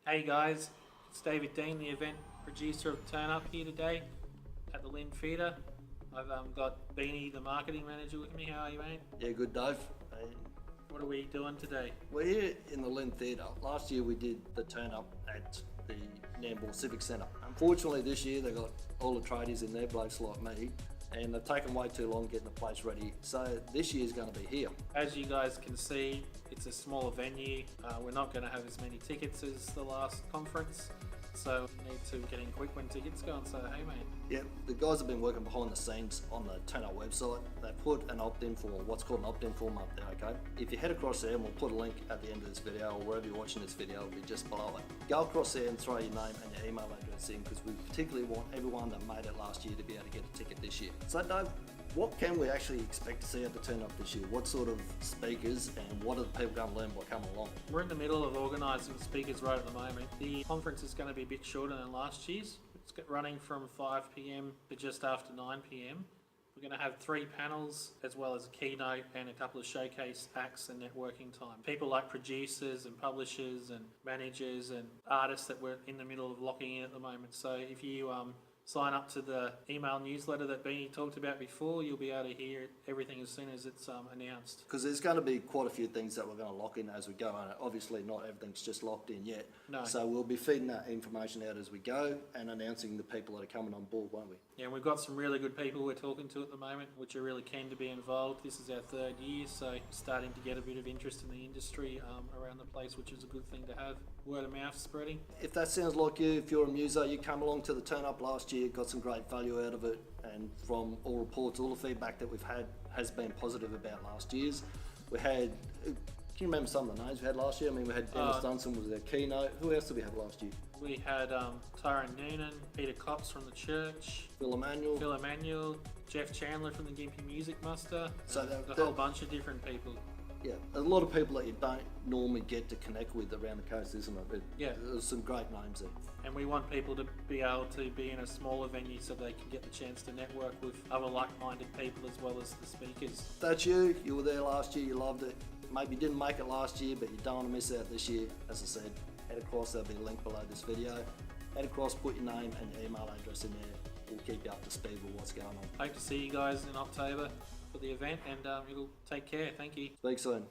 Hey guys, it's David Dean, the event producer of Turn Up here today at the Lynn Theatre. I've got Beanie, the marketing manager, with me. How are you, mate? Yeah, good, Dave. What are we doing today? We're here in the Lynn Theatre. Last year we did the turn up at the Nambour Civic Centre. Unfortunately this year they got all the tradies in there, blokes like me, and they've taken way too long getting the place ready. So this year's going to be here. As you guys can see, it's a smaller venue. We're not going to have as many tickets as the last conference, so we need to get in quick when tickets go. And so, hey mate. Yeah, the guys have been working behind the scenes on the Turn Up website. They put an opt-in form, what's called an opt-in form up there, okay? If you head across there, and we'll put a link at the end of this video, or wherever you're watching this video, it'll be just below it. Go across there and throw your name and your email address in, because we particularly want everyone that made it last year to be able to get a ticket this year. So Dave, what can we actually expect to see at the Turn Up this year? What sort of speakers and what are the people going to learn by coming along? We're in the middle of organising speakers right at the moment. The conference is going to be a bit shorter than last year's. It's running from 5 PM to just after 9 PM. We're going to have 3 panels as well as a keynote and a couple of showcase acts and networking time. People like producers and publishers and managers and artists that we're in the middle of locking in at the moment. So if you sign up to the email newsletter that Beanie talked about before, you'll be able to hear everything as soon as it's announced. Because there's going to be quite a few things that we're going to lock in as we go, and obviously not everything's just locked in yet. No. So we'll be feeding that information out as we go and announcing the people that are coming on board, won't we? Yeah, we've got some really good people we're talking to at the moment, which are really keen to be involved. This is our 3rd year, so starting to get a bit of interest in the industry around the place, which is a good thing to have. Word of mouth spreading. If that sounds like you, if you're a muser, you come along to the Turn Up last year, got some great value out of it, and from all reports, all the feedback that we've had has been positive about last year's. We had, can you remember some of the names we had last year? I mean, we had Dennis Dunson was their keynote. Who else did we have last year? We had Tyrone Noonan, Peter Cops from the church, Phil Emmanuel, Jeff Chandler from the Gympie Music Muster, so a whole bunch of different people. Yeah, a lot of people that you don't normally get to connect with around the coast, isn't it? Yeah. There's some great names there. And we want people to be able to be in a smaller venue so they can get the chance to network with other like-minded people as well as the speakers. If that's you were there last year, you loved it. Maybe you didn't make it last year, but you don't want to miss out this year. As I said, head across, there'll be a link below this video. Head across, put your name and your email address in there. We'll keep you up to speed with what's going on. Hope to see you guys in October for the event, and it'll take care. Thank you. Speak soon.